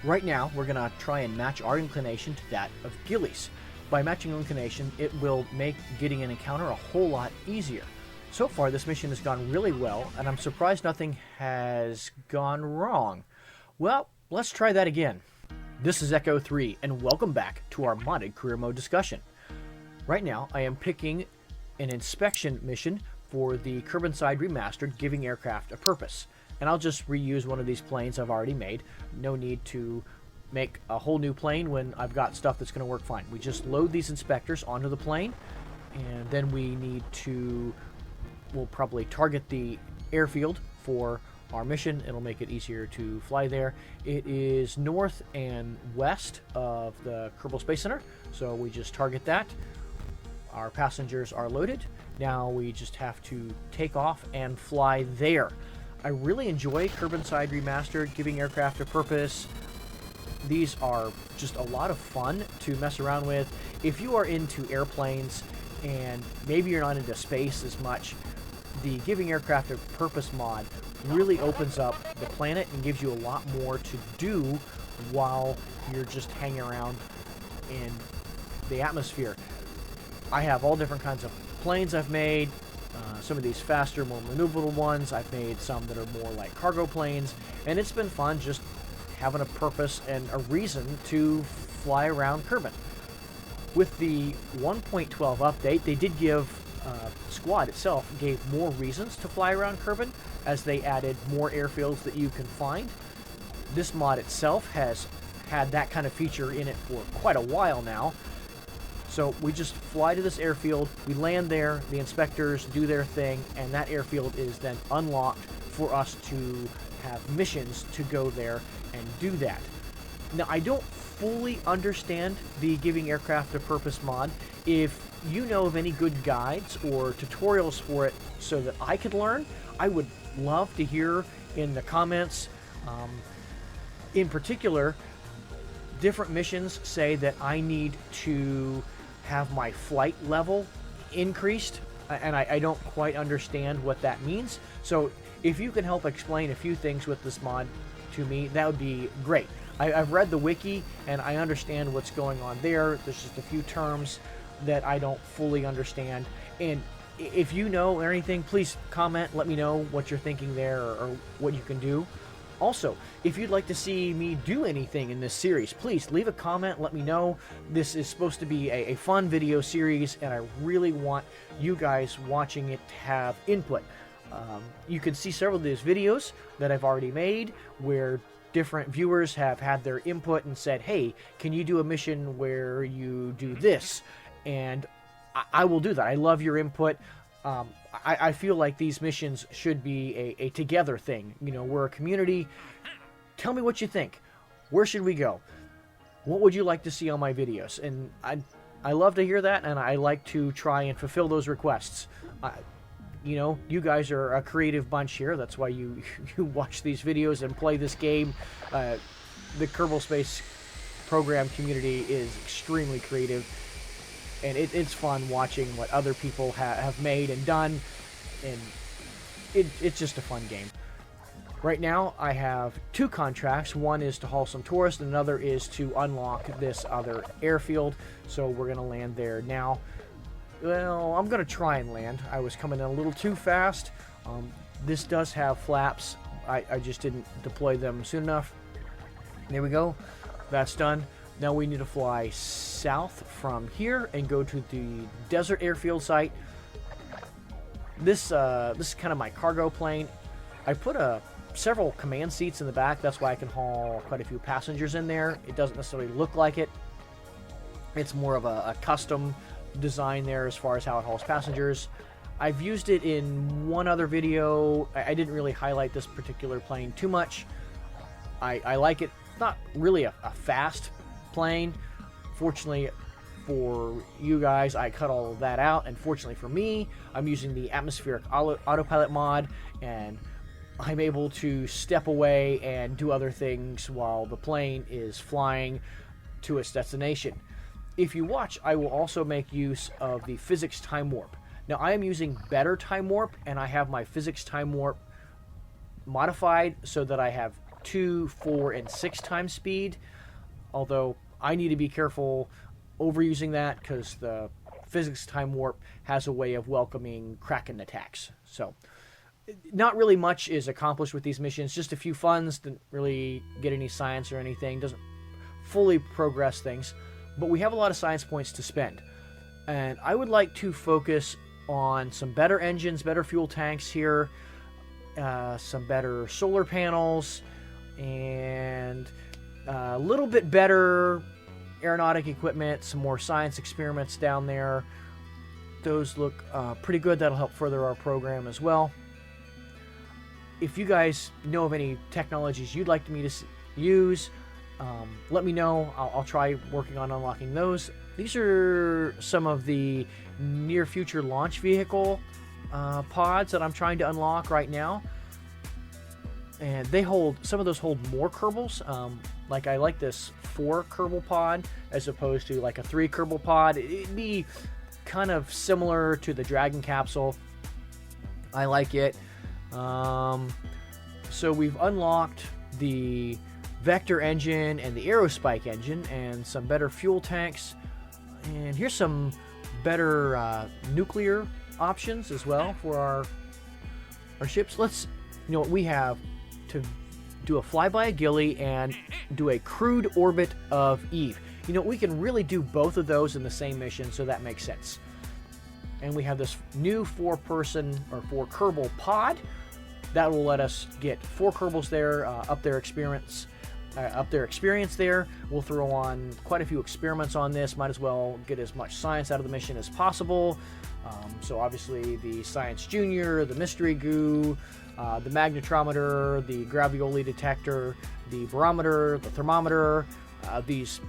Right now, we're going to try and match our inclination to that of Gilly's. By matching inclination, it will make getting an encounter a whole lot easier. So far, this mission has gone really well, and I'm surprised nothing has gone wrong. Well, let's try that again. This is Echo 3, and welcome back to our modded career mode discussion. Right now, I am picking an inspection mission for the Kerbal Remastered, giving aircraft a purpose. And I'll just reuse one of these planes I've already made. No need to make a whole new plane when I've got stuff that's going to work fine. We just load these inspectors onto the plane, and then we need to, we'll probably target the airfield for our mission. It'll make it easier to fly there. It is north and west of the Kerbal Space Center, so we just target that. Our passengers are loaded. Now we just have to take off and fly there. I really enjoy Kerbal Remastered, giving aircraft a purpose. These are just a lot of fun to mess around with. If you are into airplanes and maybe you're not into space as much, the Giving Aircraft a Purpose mod really opens up the planet and gives you a lot more to do while you're just hanging around in the atmosphere. I have all different kinds of planes I've made. Some of these faster, more maneuverable ones. I've made some that are more like cargo planes, and it's been fun just having a purpose and a reason to fly around Kerbal. With the 1.12 update, they did give Squad itself gave more reasons to fly around Kerbal, as they added more airfields that you can find. This mod itself has had that kind of feature in it for quite a while now. So we just fly to this airfield, we land there, the inspectors do their thing, and that airfield is then unlocked for us to have missions to go there and do that. Now, I don't fully understand the Giving Aircraft a Purpose mod. If you know of any good guides or tutorials for it so that I could learn, I would love to hear in the comments. In particular, different missions say that I need to have my flight level increased, and I don't quite understand what that means. So if you can help explain a few things with this mod to me, that would be great. I've read the wiki and I understand what's going on there. There's just a few terms that I don't fully understand, and if you know anything, please comment, let me know what you're thinking there, or what you can do. Also, if you'd like to see me do anything in this series, please leave a comment, let me know. This is supposed to be a fun video series, and I really want you guys watching it to have input. You can see several of these videos that I've already made where different viewers have had their input and said, hey, can you do a mission where you do this? And I will do that. I love your input. I feel like these missions should be a together thing. You know, we're a community. Tell me what you think. Where should we go? What would you like to see on my videos? And I love to hear that, and I like to try and fulfill those requests. You know, you guys are a creative bunch here. That's why you watch these videos and play this game. The Kerbal Space Program community is extremely creative. And it's fun watching what other people have made and done, and it's just a fun game. Right now, I have two contracts. One is to haul some tourists, and another is to unlock this other airfield. So we're going to land there now. Well, I'm going to try and land. I was coming in a little too fast. This does have flaps. I just didn't deploy them soon enough. There we go. That's done. Now we need to fly south from here and go to the desert airfield site. This is kind of my cargo plane. I put several command seats in the back. That's why I can haul quite a few passengers in there. It doesn't necessarily look like it. It's more of a custom design there as far as how it hauls passengers. I've used it in one other video. I didn't really highlight this particular plane too much. I like it. It's not really a fast plane. Fortunately for you guys, I cut all of that out, and fortunately for me, I'm using the Atmospheric Autopilot mod, and I'm able to step away and do other things while the plane is flying to its destination. If you watch, I will also make use of the physics time warp. Now, I am using BetterTimeWarp, and I have my physics time warp modified so that I have 2, 4, and 6 times speed, although I need to be careful overusing that because the physics time warp has a way of welcoming Kraken attacks. So not really much is accomplished with these missions, just a few funds, didn't really get any science or anything, doesn't fully progress things, but we have a lot of science points to spend. And I would like to focus on some better engines, better fuel tanks here, some better solar panels, and a little bit better aeronautic equipment, some more science experiments down there. Those look pretty good. That'll help further our program as well. If you guys know of any technologies you'd like me to use, let me know. I'll try working on unlocking those. These are some of the near future launch vehicle pods that I'm trying to unlock right now. And they hold, some of those hold more Kerbals. Like I like this 4 Kerbal pod as opposed to like a 3 Kerbal pod. It'd be kind of similar to the Dragon capsule. I like it. So we've unlocked the Vector engine and the Aerospike engine and some better fuel tanks. And here's some better nuclear options as well for our ships. Let's, you know what, we have to do a flyby of Gilly and do a crewed orbit of Eve. You know, we can really do both of those in the same mission, so that makes sense. And we have this new 4-person or 4 Kerbal pod that will let us get 4 Kerbals there, up their experience there. We'll throw on quite a few experiments on this. Might as well get as much science out of the mission as possible. So obviously the Science Junior, the Mystery Goo, the magnetometer, the gravioli detector, the barometer, the thermometer. These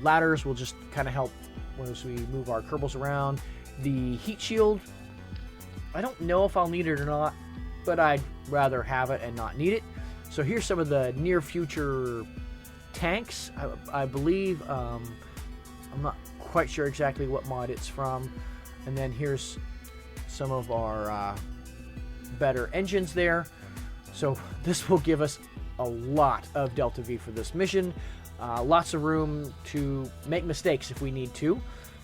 ladders will just kind of help as we move our Kerbals around. The heat shield, I don't know if I'll need it or not, but I'd rather have it and not need it. So here's some of the near future tanks. I believe, I'm not quite sure exactly what mod it's from. And then here's some of our better engines there. So this will give us a lot of Delta V for this mission. Lots of room to make mistakes if we need to.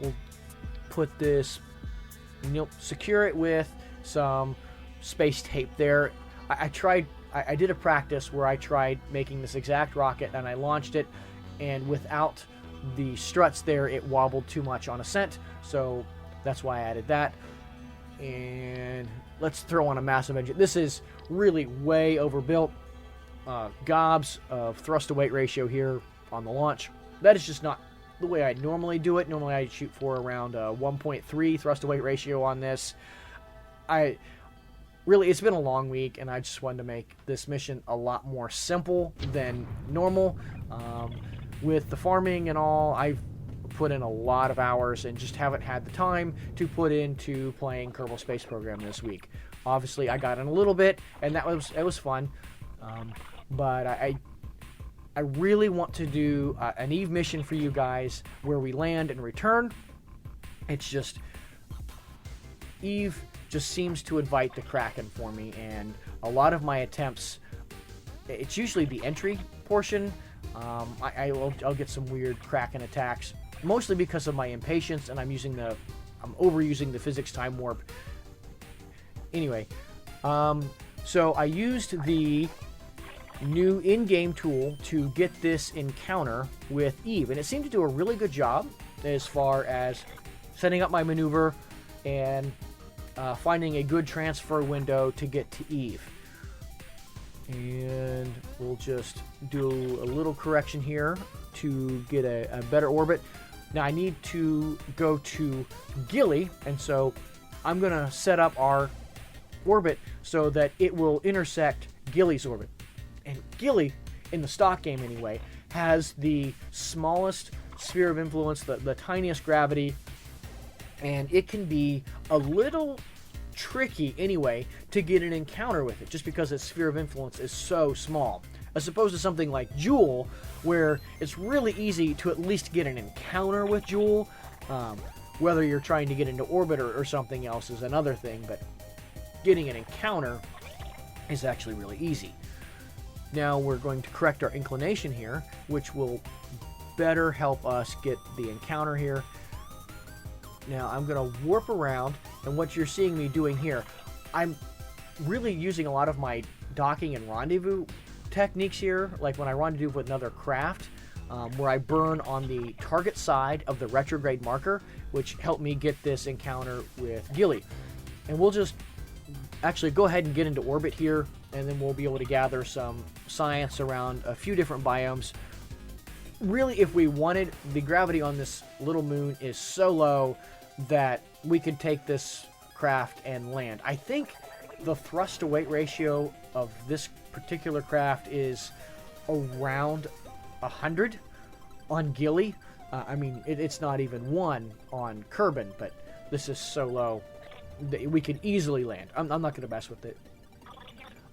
We'll put this, secure it with some space tape there. I did a practice where I tried making this exact rocket and I launched it, and without the struts there it wobbled too much on ascent, so that's why I added that. And let's throw on a massive engine. This is really way overbuilt. Gobs of thrust to weight ratio here on the launch. That is just not the way I normally do it. Normally I shoot for around 1.3 thrust to weight ratio on this. Really, it's been a long week, and I just wanted to make this mission a lot more simple than normal. With the farming and all, I've put in a lot of hours and just haven't had the time to put into playing Kerbal Space Program this week. Obviously, I got in a little bit, and it was fun. But I really want to do an Eve mission for you guys where we land and return. It's just Eve just seems to invite the Kraken for me, and a lot of my attempts, it's usually the entry portion. I'll get some weird Kraken attacks, mostly because of my impatience, and I'm overusing the physics time warp. Anyway, so I used the new in-game tool to get this encounter with Eve, and it seemed to do a really good job as far as setting up my maneuver and finding a good transfer window to get to Eve. And we'll just do a little correction here to get a better orbit. Now I need to go to Gilly, and so I'm going to set up our orbit so that it will intersect Gilly's orbit. And Gilly, in the stock game anyway, has the smallest sphere of influence, the tiniest gravity, and it can be a little tricky anyway to get an encounter with it, just because its sphere of influence is so small, as opposed to something like Joule, where it's really easy to at least get an encounter with Joule. Whether you're trying to get into orbit or something else is another thing, but getting an encounter is actually really easy. Now we're going to correct our inclination here, which will better help us get the encounter here. Now I'm going to warp around, and what you're seeing me doing here, I'm really using a lot of my docking and rendezvous techniques here, like when I rendezvous with another craft, where I burn on the target side of the retrograde marker, which helped me get this encounter with Gilly. And we'll just actually go ahead and get into orbit here, and then we'll be able to gather some science around a few different biomes. Really, if we wanted, the gravity on this little moon is so low that we could take this craft and land. I think the thrust to weight ratio of this particular craft is around 100 on Gilly. I mean, it's not even 1 on Kerbal, but this is so low that we could easily land. I'm not going to mess with it.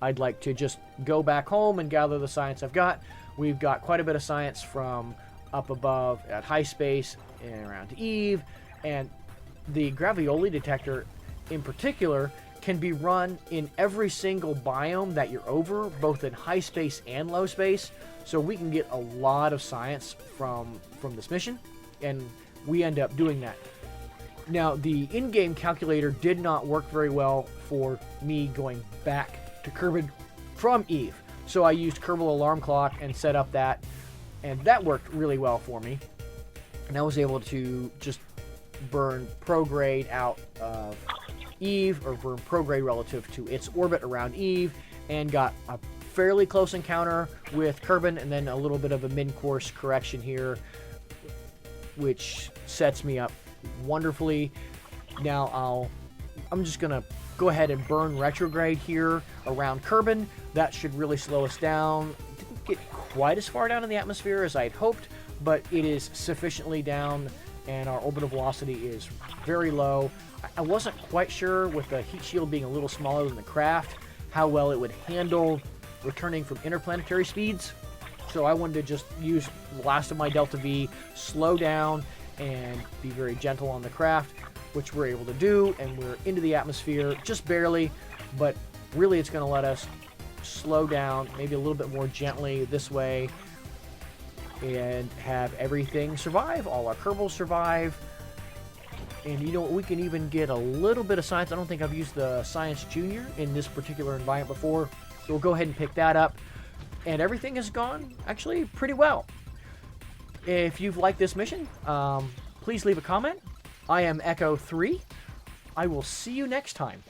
I'd like to just go back home and gather the science I've got. We've got quite a bit of science from up above at high space and around Eve, and the gravioli detector in particular can be run in every single biome that you're over, both in high space and low space, so we can get a lot of science from this mission, and we end up doing that. Now, the in-game calculator did not work very well for me going back to Kerbal from Eve, so I used Kerbal alarm clock and set up that, and that worked really well for me. And I was able to just burn prograde out of Eve, or burn prograde relative to its orbit around Eve, and got a fairly close encounter with Kerbal, and then a little bit of a mid-course correction here, which sets me up wonderfully. Now I'm just gonna go ahead and burn retrograde here around Kerbal. That should really slow us down. Didn't get quite as far down in the atmosphere as I'd hoped, but it is sufficiently down, and our orbital velocity is very low. I wasn't quite sure, with the heat shield being a little smaller than the craft, how well it would handle returning from interplanetary speeds. So I wanted to just use the last of my Delta V, slow down, and be very gentle on the craft, which we're able to do, and we're into the atmosphere just barely, but really it's going to let us slow down maybe a little bit more gently this way and have everything survive. All our Kerbals survive, and you know, we can even get a little bit of science. I don't think I've used the Science Junior in this particular environment before, so we'll go ahead and pick that up, and everything has gone actually pretty well. If you've liked this mission, please leave a comment. I am Echo 3. I will see you next time.